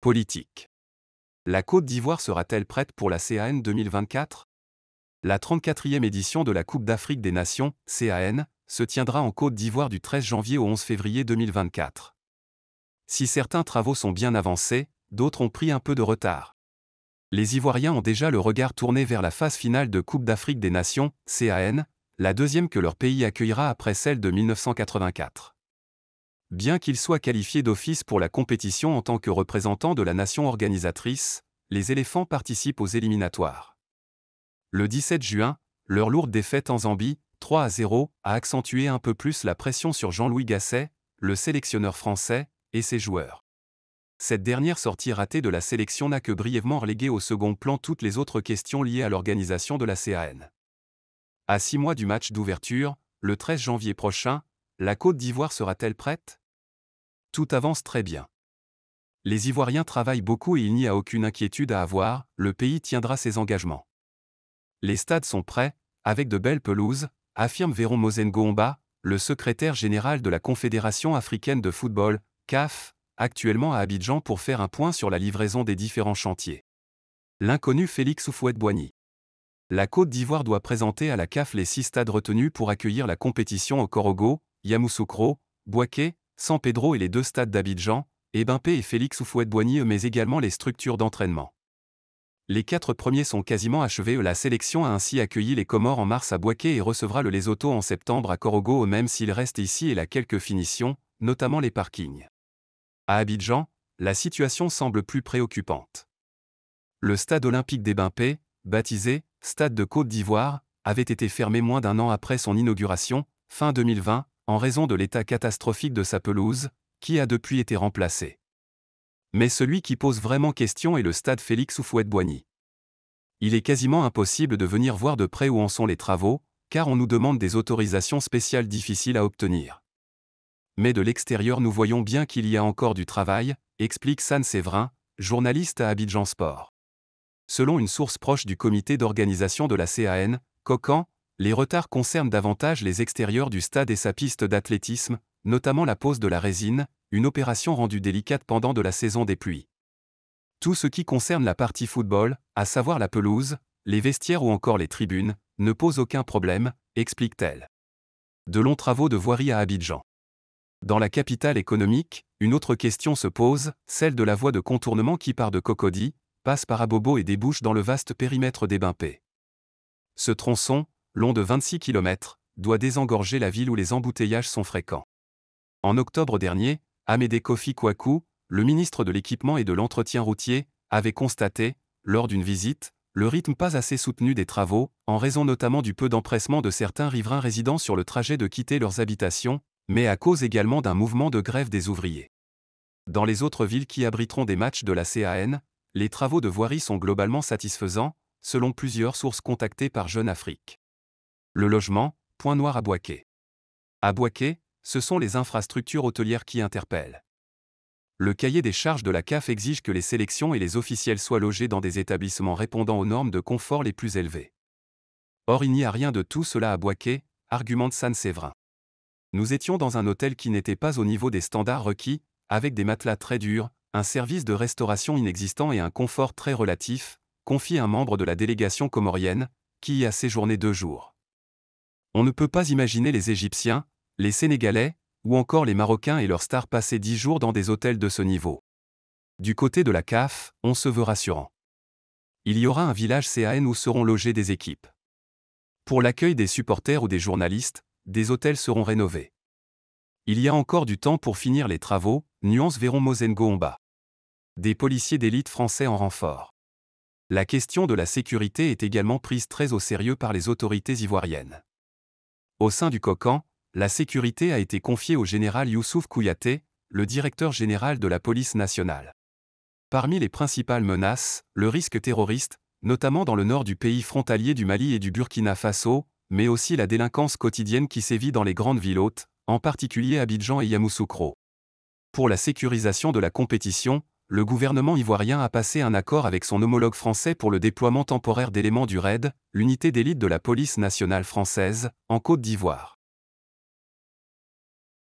Politique. La Côte d'Ivoire sera-t-elle prête pour la CAN 2024? La 34e édition de la Coupe d'Afrique des Nations, CAN, se tiendra en Côte d'Ivoire du 13 janvier au 11 février 2024. Si certains travaux sont bien avancés, d'autres ont pris un peu de retard. Les Ivoiriens ont déjà le regard tourné vers la phase finale de Coupe d'Afrique des Nations, CAN, la deuxième que leur pays accueillera après celle de 1984. Bien qu'ils soient qualifiés d'office pour la compétition en tant que représentants de la nation organisatrice, les éléphants participent aux éliminatoires. Le 17 juin, leur lourde défaite en Zambie, 3-0, a accentué un peu plus la pression sur Jean-Louis Gasset, le sélectionneur français, et ses joueurs. Cette dernière sortie ratée de la sélection n'a que brièvement relégué au second plan toutes les autres questions liées à l'organisation de la CAN. À 6 mois du match d'ouverture, le 13 janvier prochain, la Côte d'Ivoire sera-t-elle prête? Tout avance très bien. Les Ivoiriens travaillent beaucoup et il n'y a aucune inquiétude à avoir, le pays tiendra ses engagements. Les stades sont prêts, avec de belles pelouses, affirme Véron Mozengo-Omba, le secrétaire général de la Confédération africaine de football, CAF, actuellement à Abidjan pour faire un point sur la livraison des différents chantiers. L'inconnu Félix Houphouët-Boigny. La Côte d'Ivoire doit présenter à la CAF les 6 stades retenus pour accueillir la compétition au Korogo, Yamoussoukro, Bouaké, San Pedro et les 2 stades d'Abidjan, Ebimpé et Félix Houphouët-Boigny mais également les structures d'entraînement. Les 4 premiers sont quasiment achevés. La sélection a ainsi accueilli les Comores en mars à Bouaké et recevra le Lesotho en septembre à Korogo même s'il reste ici et là quelques finitions, notamment les parkings. À Abidjan, la situation semble plus préoccupante. Le stade olympique d'Ebimpé, baptisé « Stade de Côte d'Ivoire », avait été fermé moins d'1 an après son inauguration, fin 2020, en raison de l'état catastrophique de sa pelouse, qui a depuis été remplacé. Mais celui qui pose vraiment question est le stade Félix Houphouët-Boigny. Il est quasiment impossible de venir voir de près où en sont les travaux, car on nous demande des autorisations spéciales difficiles à obtenir. Mais de l'extérieur nous voyons bien qu'il y a encore du travail, explique San Séverin, journaliste à Abidjan Sport. Selon une source proche du comité d'organisation de la CAN, COCAN, les retards concernent davantage les extérieurs du stade et sa piste d'athlétisme, notamment la pose de la résine, une opération rendue délicate pendant de la saison des pluies. Tout ce qui concerne la partie football, à savoir la pelouse, les vestiaires ou encore les tribunes, ne pose aucun problème, explique-t-elle. De longs travaux de voirie à Abidjan. Dans la capitale économique, une autre question se pose, celle de la voie de contournement qui part de Cocody, passe par Abobo et débouche dans le vaste périmètre d'Ebimpé. Ce tronçon, long de 26 km, doit désengorger la ville où les embouteillages sont fréquents. En octobre dernier, Amédée Kofi Kouakou, le ministre de l'Équipement et de l'Entretien routier, avait constaté, lors d'une visite, le rythme pas assez soutenu des travaux, en raison notamment du peu d'empressement de certains riverains résidant sur le trajet de quitter leurs habitations, mais à cause également d'un mouvement de grève des ouvriers. Dans les autres villes qui abriteront des matchs de la CAN, les travaux de voirie sont globalement satisfaisants, selon plusieurs sources contactées par Jeune Afrique. Le logement, point noir à Bouaké. À Bouaké, ce sont les infrastructures hôtelières qui interpellent. Le cahier des charges de la CAF exige que les sélections et les officiels soient logés dans des établissements répondant aux normes de confort les plus élevées. Or il n'y a rien de tout cela à Bouaké, argumente San Séverin. Nous étions dans un hôtel qui n'était pas au niveau des standards requis, avec des matelas très durs, un service de restauration inexistant et un confort très relatif, confie un membre de la délégation comorienne, qui y a séjourné 2 jours. On ne peut pas imaginer les Égyptiens, les Sénégalais, ou encore les Marocains et leurs stars passer 10 jours dans des hôtels de ce niveau. Du côté de la CAF, on se veut rassurant. Il y aura un village CAN où seront logées des équipes. Pour l'accueil des supporters ou des journalistes, des hôtels seront rénovés. Il y a encore du temps pour finir les travaux, nuance Véron Mozengo-Omba. Des policiers d'élite français en renfort. La question de la sécurité est également prise très au sérieux par les autorités ivoiriennes. Au sein du COCAN, la sécurité a été confiée au général Youssouf Kouyaté, le directeur général de la police nationale. Parmi les principales menaces, le risque terroriste, notamment dans le nord du pays frontalier du Mali et du Burkina Faso, mais aussi la délinquance quotidienne qui sévit dans les grandes villes hôtes, en particulier Abidjan et Yamoussoukro. Pour la sécurisation de la compétition, le gouvernement ivoirien a passé un accord avec son homologue français pour le déploiement temporaire d'éléments du RAID, l'unité d'élite de la police nationale française, en Côte d'Ivoire.